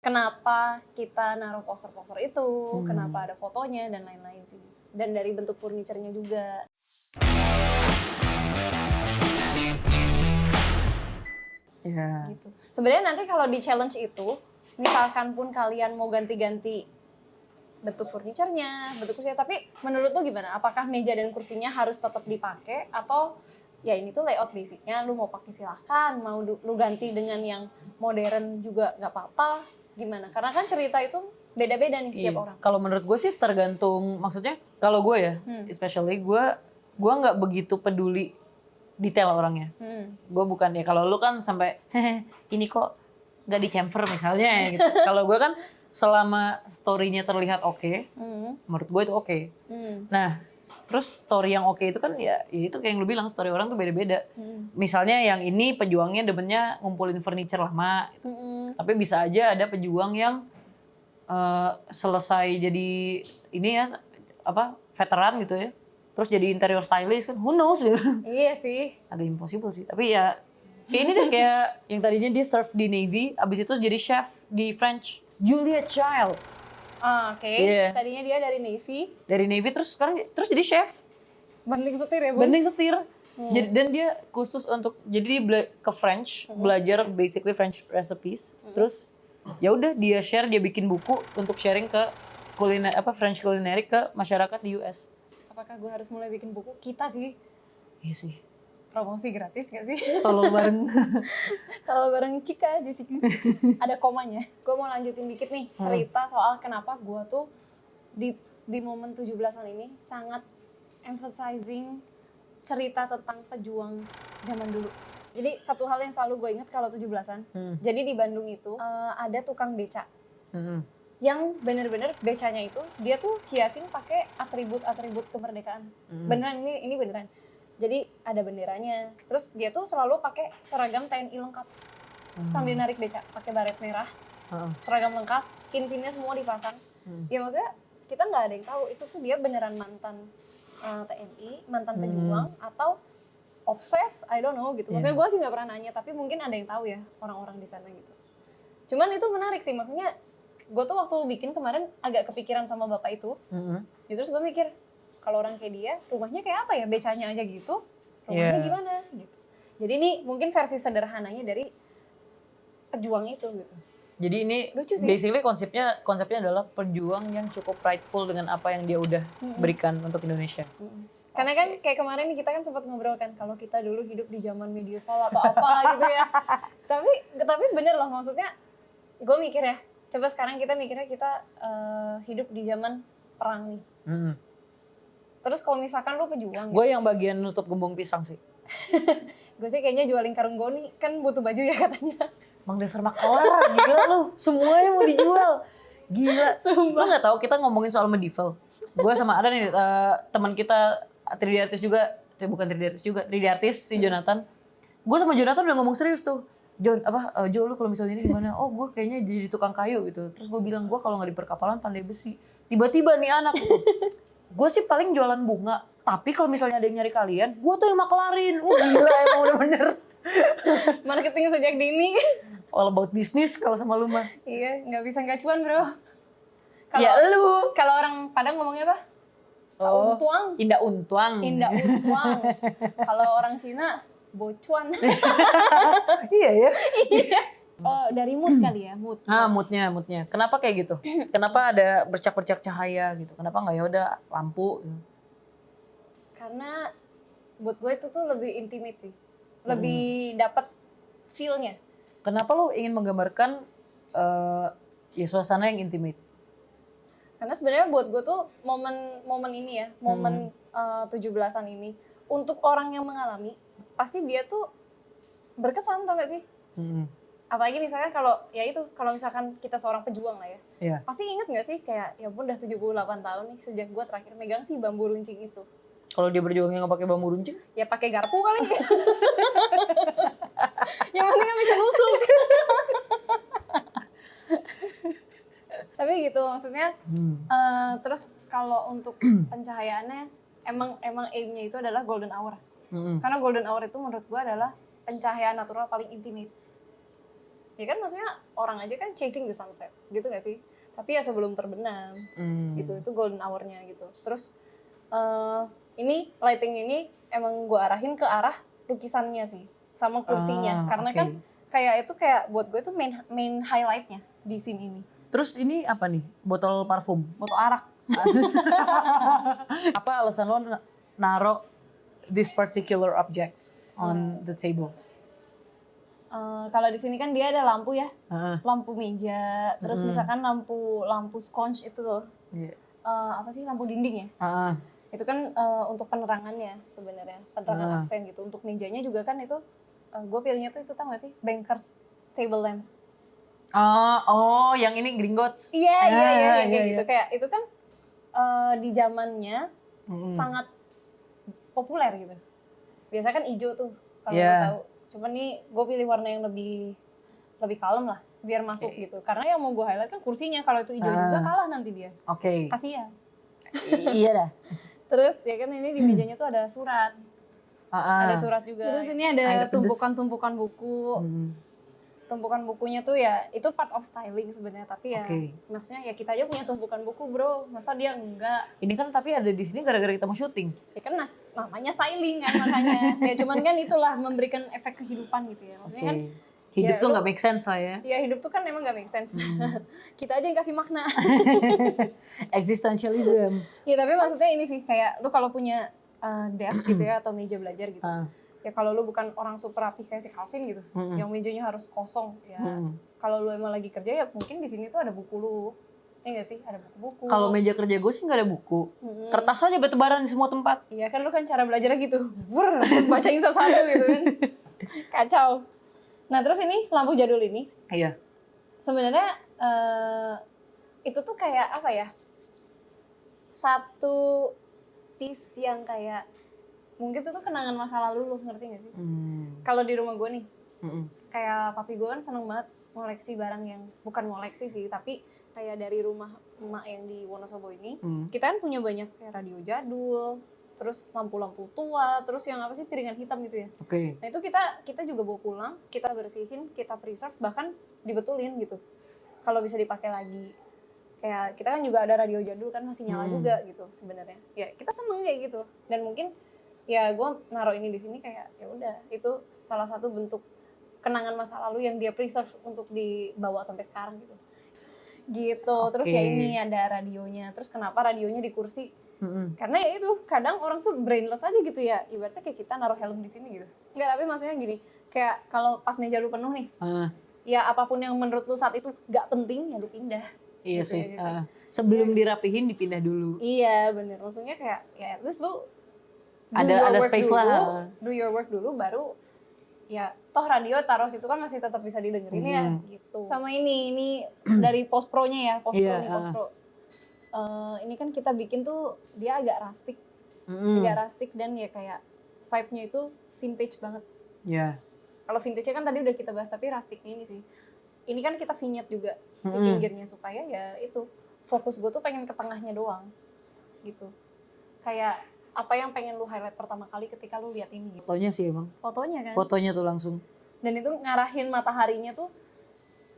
kenapa kita naruh poster-poster itu, kenapa ada fotonya dan lain-lain sih. Dan dari bentuk furniture-nya juga. Iya. Gitu. Sebenarnya nanti kalau di challenge itu, misalkan pun kalian mau ganti-ganti bentuk furniture-nya, bentuk kursinya, tapi menurut lu gimana? Apakah meja dan kursinya harus tetap dipakai atau ya ini tuh layout basicnya, lu mau pakai silahkan, mau lu ganti dengan yang modern juga nggak apa-apa, gimana? Karena kan cerita itu beda-beda nih setiap orang. Kalau menurut gue sih tergantung, maksudnya kalau gue ya, especially gue nggak begitu peduli detail orangnya. Gue bukan ya, kalau lu kan sampai ini kok nggak dicamfer misalnya gitu. Kalau gue kan selama story-nya terlihat oke, menurut gue itu oke. Nah, terus story yang oke itu kan ya itu kayak yang lu bilang, story orang tuh beda-beda. Misalnya yang ini pejuangnya demennya ngumpulin furniture lama, tapi bisa aja ada pejuang yang selesai jadi ini ya apa veteran gitu ya, terus jadi interior stylist kan, who knows gitu. Iya sih. Agak impossible sih, tapi ya kayak ini deh, kayak yang tadinya dia serve di Navy, abis itu jadi chef di French. Julia Child. Oke. Yeah. Tadinya dia dari Navy. Dari Navy terus sekarang terus jadi chef. Banding setir ya, Bu? Banding setir. Dan dia khusus untuk, jadi dia ke French, belajar basically French recipes. Terus ya udah dia share, dia bikin buku untuk sharing ke kuliner French culinary ke masyarakat di US. Apakah gue harus mulai bikin buku? Kita sih. Iya sih. Promosi gratis gak sih? Tolong bareng. Kalau bareng Cika aja sih. Ada komanya. Gue mau lanjutin dikit nih cerita soal kenapa gue tuh di momen 17-an ini sangat emphasizing cerita tentang pejuang zaman dulu. Jadi satu hal yang selalu gue ingat kalau 17-an. Jadi di Bandung itu ada tukang beca. Yang bener-bener becanya itu dia tuh hiasin pakai atribut-atribut kemerdekaan. Beneran, ini beneran. Jadi ada benderanya. Terus dia tuh selalu pakai seragam TNI lengkap. Sambil narik beca, pakai baret merah. Seragam lengkap, pintinnya semua dipasang. Ya maksudnya kita nggak ada yang tahu itu tuh dia beneran mantan TNI, mantan pejuang atau obses, I don't know gitu. Maksudnya gue sih nggak pernah nanya, tapi mungkin ada yang tahu ya orang-orang di sana gitu. Cuman itu menarik sih, maksudnya gue tuh waktu bikin kemarin agak kepikiran sama bapak itu. Ya, terus gue mikir, kalau orang kayak dia, rumahnya kayak apa ya? Becanya aja gitu, rumahnya gimana? Gitu. Jadi ini mungkin versi sederhananya dari pejuang itu gitu. Jadi ini basically konsepnya adalah pejuang yang cukup prideful dengan apa yang dia udah berikan untuk Indonesia. Karena kan kayak kemarin kita kan sempat ngobrol kan, kalau kita dulu hidup di zaman medieval atau apa gitu ya. Tapi bener loh, maksudnya gue mikir ya, coba sekarang kita mikirnya kita hidup di zaman perang nih. Terus kalau misalkan lu pejuang. Gue yang bagian nutup gembong pisang sih. Gue sih kayaknya jualin karung goni, kan butuh baju ya katanya. Mang dasar maklar, gila lu. Semuanya mau dijual. Gila. Lu gak tahu kita ngomongin soal medieval. Gue sama ada nih teman kita 3D artist juga, bukan 3D artist juga, 3D artist si Jonathan. Gue sama Jonathan udah ngomong serius tuh. Jo lu kalau misalnya ini gimana? Oh gue kayaknya jadi tukang kayu gitu. Terus gue bilang, gue kalau nggak di perkapalan pandai besi. Tiba-tiba nih anak gitu. Gue sih paling jualan bunga. Tapi kalau misalnya ada yang nyari kalian, gue tuh yang maklarin. Gila emang bener-bener. Marketing sejak dini. All about business kalau sama lu mah. Iya, nggak bisa nggak cuan bro. Ya lu. Kalau orang Padang ngomongnya apa? Untuang. Indah untuang. Indah untuang. Kalau orang Cina, bocuan. Iya ya. Iya. Oh, dari mood kali ya, mood. Moodnya. Kenapa kayak gitu? Kenapa ada bercak-bercak cahaya gitu? Kenapa nggak ya udah lampu? Gitu? Karena buat gue itu tuh lebih intimate sih, lebih dapat feel-nya. Kenapa lo ingin menggambarkan ya suasana yang intimate? Karena sebenarnya buat gue tuh momen ini ya, momen 17-an ini untuk orang yang mengalami, pasti dia tuh berkesan, tau gak sih? Apalagi misalkan kalau misalkan kita seorang pejuang lah ya. Yeah. Pasti inget gak sih kayak ya pun udah 78 tahun nih sejak gue terakhir megang si bambu runcing itu. Kalau dia berjuangnya nggak pakai bambu runcing? Ya pakai garpu kali. Yang penting kan bisa nusuk. Tapi gitu maksudnya. Terus kalau untuk pencahayaannya emang aim-nya itu adalah golden hour. Karena golden hour itu menurut gue adalah pencahayaan natural paling intimate. Ya kan maksudnya orang aja kan chasing the sunset gitu gak sih? Tapi ya sebelum terbenam gitu, itu golden hour-nya gitu. Terus ini lighting ini emang gue arahin ke arah lukisannya sih sama kursinya, karena kan kayak itu kayak buat gue itu main highlight-nya di scene ini. Terus ini apa nih? Botol parfum? Botol arak. Apa alasan lo naruh this particular objects on the table? Kalau di sini kan dia ada lampu ya, lampu meja, terus misalkan lampu sconce itu loh, apa sih, lampu dinding ya? Itu kan untuk penerangannya sebenarnya, penerangan aksen gitu. Untuk mejanya juga kan itu, gue pilihnya tuh itu, tau gak sih, Bankers table lamp. Oh, yang ini Gringotts. Iya, kayak gitu. Kayak itu kan di zamannya sangat populer gitu. Biasanya kan hijau tuh kalau lo tahu. Cuman nih gue pilih warna yang lebih kalem lah, biar masuk gitu. Karena yang mau gue highlight kan kursinya, kalau itu hijau juga kalah nanti dia. Kasian. Iya dah. Terus ya kan ini di mejanya tuh ada surat. Ada surat juga. Terus ini ada tumpukan-tumpukan buku. Tumpukan bukunya tuh ya itu part of styling sebenarnya, tapi ya maksudnya ya kita aja punya tumpukan buku bro, masa dia enggak. Ini kan tapi ada di sini gara-gara kita mau syuting. Ya kan namanya styling kan makanya. Ya cuman kan itulah memberikan efek kehidupan gitu ya. Maksudnya kan hidup tuh nggak make sense lah ya. Ya hidup tuh kan emang nggak make sense. Kita aja yang kasih makna. Existentialism. Ya tapi maksudnya ini sih kayak lu kalau punya desk gitu ya atau meja belajar gitu. Ya kalau lu bukan orang super rapi kayak si Calvin gitu, yang mejanya harus kosong ya. Kalau lu emang lagi kerja ya mungkin di sini tuh ada buku lu. Ya nggak sih, ada buku-buku. Kalau meja kerja gue sih nggak ada buku. Kertas aja bertebaran di semua tempat. Iya kan lu kan cara belajarnya gitu. Bacain satu-satu gitu kan. Kacau. Nah, terus ini lampu jadul ini. Iya. Sebenarnya itu tuh kayak apa ya? Satu piece yang kayak mungkin itu tuh kenangan masa lalu lu, ngerti gak sih? Kalau di rumah gue nih, kayak papi gue kan seneng banget ngoleksi barang yang, bukan ngoleksi sih, tapi kayak dari rumah emak yang di Wonosobo ini, kita kan punya banyak kayak radio jadul, terus lampu-lampu tua, terus yang apa sih, piringan hitam gitu ya. Nah itu kita juga bawa pulang, kita bersihin, kita preserve, bahkan dibetulin gitu. Kalau bisa dipakai lagi. Kayak kita kan juga ada radio jadul kan masih nyala juga gitu sebenarnya. Ya kita seneng kayak gitu. Dan mungkin ya gue naruh ini di sini kayak ya udah itu salah satu bentuk kenangan masa lalu yang dia preserve untuk dibawa sampai sekarang gitu. Terus ya ini ada radionya, terus kenapa radionya di kursi, karena ya itu kadang orang tuh brainless aja gitu ya, ibaratnya kayak kita naruh helm di sini gitu. Enggak, tapi maksudnya gini, kayak kalau pas meja lu penuh nih, ya apapun yang menurut lu saat itu gak penting ya lu pindah. Iya gitu sih. ya, sebelum dirapihin dipindah dulu. Iya bener, maksudnya kayak ya at least lu ada space dulu, lah. Do your work dulu baru ya toh radio taruh situ kan masih tetap bisa didengerin ya gitu. Sama ini dari post pro-nya ya, post pro. Ini kan kita bikin tuh dia agak rustic. Agak rustic dan ya kayak vibe-nya itu vintage banget. Kalau vintage-nya kan tadi udah kita bahas, tapi rustic-nya ini sih. Ini kan kita vignette juga si pinggirnya supaya ya itu fokus gue tuh pengen ke tengahnya doang gitu. Kayak apa yang pengen lu highlight pertama kali ketika lu lihat ini gitu. Fotonya sih emang. Fotonya kan. Fotonya tuh langsung. Dan itu ngarahin mataharinya tuh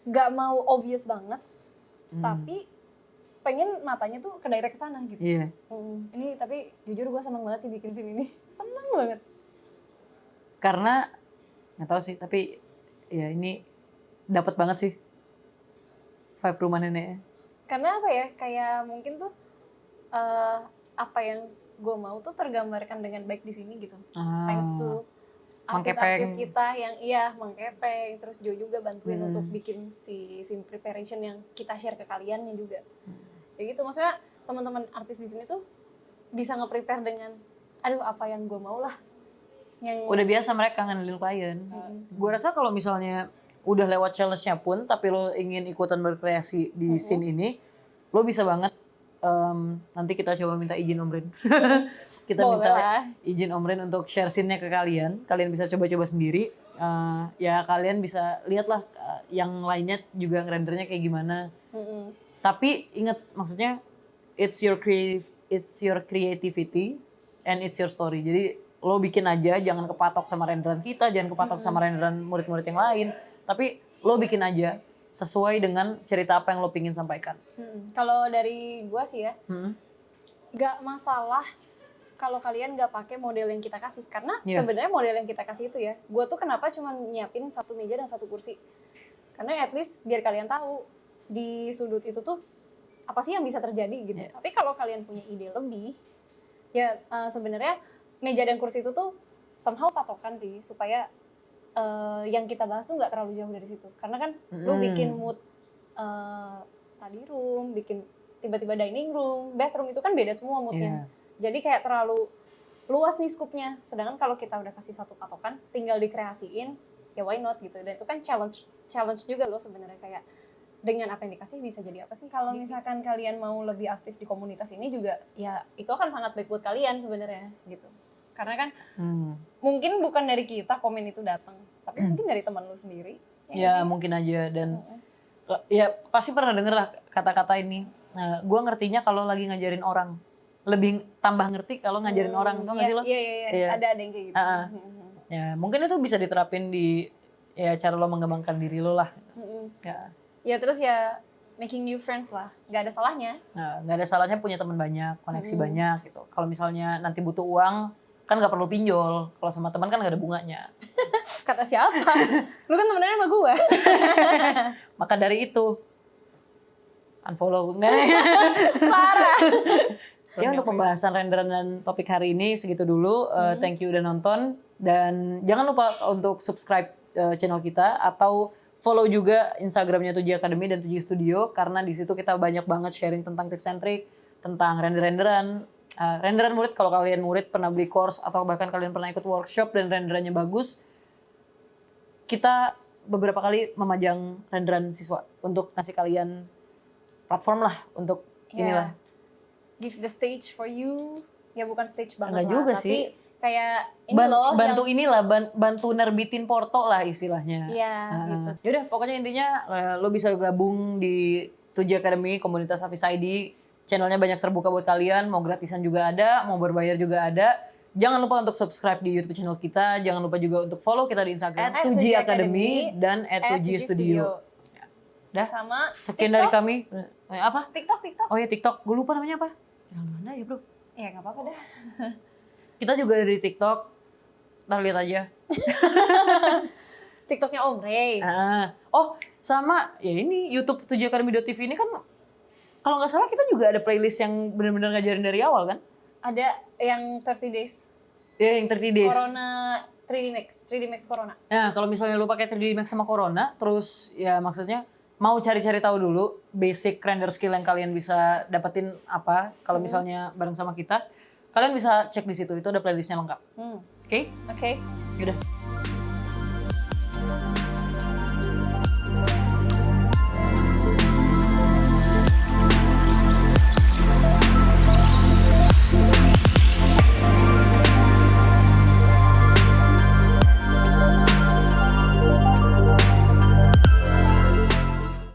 gak mau obvious banget, tapi pengen matanya tuh ke daerah kesana gitu. Iya. Ini tapi jujur gue seneng banget sih bikin scene ini. Seneng banget. Karena nggak tahu sih, tapi ya ini dapat banget sih vibe rumah neneknya. Karena apa ya, kayak mungkin tuh apa yang gue mau tuh tergambarkan dengan baik di sini gitu. Thanks to artis-artis kita yang Mang Kepeng, terus Jo juga bantuin untuk bikin si scene preparation yang kita share ke kaliannya juga. Ya gitu, maksudnya teman-teman artis di sini tuh bisa nge-prepare dengan aduh apa yang gue mau lah. Yang udah biasa mereka ngandelin klien. Gue rasa kalau misalnya udah lewat challenge-nya pun, tapi lo ingin ikutan berkreasi di scene ini, lo bisa banget. Nanti kita coba minta izin Om Rin. Kita boleh minta lah. izin Om Rin untuk share scene-nya ke kalian. Kalian bisa coba-coba sendiri. Ya kalian bisa lihatlah yang lainnya juga rendernya kayak gimana. Tapi ingat, maksudnya it's your creativity and it's your story. Jadi lo bikin aja, jangan kepatok sama renderan kita, jangan kepatok sama renderan murid-murid yang lain. Tapi lo bikin aja sesuai dengan cerita apa yang lo pingin sampaikan. Kalau dari gue sih ya, nggak masalah kalau kalian nggak pakai model yang kita kasih, karena sebenarnya model yang kita kasih itu ya, gue tuh kenapa cuma nyiapin 1 meja dan 1 kursi, karena at least biar kalian tahu di sudut itu tuh apa sih yang bisa terjadi gitu. Tapi kalau kalian punya ide lebih, ya sebenarnya meja dan kursi itu tuh somehow patokan sih supaya yang kita bahas tuh nggak terlalu jauh dari situ. Karena kan lu bikin mood study room, bikin tiba-tiba dining room, bedroom itu kan beda semua moodnya. Jadi kayak terlalu luas nih skupnya. Sedangkan kalau kita udah kasih satu patokan, tinggal dikreasiin, ya why not gitu. Dan itu kan challenge juga loh sebenarnya, kayak dengan apa yang dikasih bisa jadi apa sih. Kalau misalkan kalian mau lebih aktif di komunitas ini juga, ya itu akan sangat baik buat kalian sebenarnya gitu. Karena kan mungkin bukan dari kita komen itu datang, tapi mungkin dari teman lu sendiri. Ya mungkin aja. Dan ya pasti pernah denger lah kata-kata ini. Nah, gue ngertinya kalau lagi ngajarin orang, lebih tambah ngerti kalau ngajarin orang, tau gak sih lo? Iya. Ada yang kayak gitu. Ya mungkin itu bisa diterapin di ya cara lo mengembangkan diri lo lah. Ya terus ya making new friends lah, nggak ada salahnya. Nah, nggak ada salahnya punya teman banyak, koneksi banyak gitu. Kalau misalnya nanti butuh uang, kan nggak perlu pinjol. Kalau sama teman kan nggak ada bunganya. Kata siapa? Lu kan temenannya sama gue. Maka dari itu unfollow. Parah. Ya untuk pembahasan renderan dan topik hari ini segitu dulu. Thank you udah nonton, dan jangan lupa untuk subscribe channel kita atau follow juga Instagramnya 7 Academy dan 7 Studio, karena di situ kita banyak banget sharing tentang tips and trik, tentang renderan murid. Kalau kalian murid pernah beli course atau bahkan kalian pernah ikut workshop dan renderannya bagus, kita beberapa kali memajang renderan siswa untuk ngasih kalian platform lah untuk inilah. Give the stage for you. Ya bukan stage banget Enggak lah, juga tapi sih. kayak ini loh bantu inilah, bantu nerbitin porto lah istilahnya. Iya, gitu. Yaudah, pokoknya intinya lo bisa gabung di 7 Academy, komunitas Hafiz ID. Channelnya banyak terbuka buat kalian, mau gratisan juga ada, mau berbayar juga ada. Jangan lupa untuk subscribe di YouTube channel kita, jangan lupa juga untuk follow kita di Instagram 7 Academy dan @7 Studio. Dah. Sama sekian TikTok. dari kami. Apa? TikTok. Oh ya TikTok, gue lupa namanya apa. Mana ya bro? Ya nggak apa-apa dah. Kita juga dari TikTok, ntar lihat aja. TikToknya Om Ray. Oh sama ya ini YouTube 7 Academy.tv ini kan kalau nggak salah kita juga ada playlist yang benar-benar ngajarin dari awal kan? Ada yang 30 days. Ya yang 30 days. Corona 3D Max Corona. Nah kalau misalnya lu pakai 3D Max sama Corona, terus ya maksudnya mau cari-cari tahu dulu basic render skill yang kalian bisa dapetin apa kalau misalnya bareng sama kita, kalian bisa cek di situ, itu ada playlistnya lengkap. Oke? Oke. Yaudah.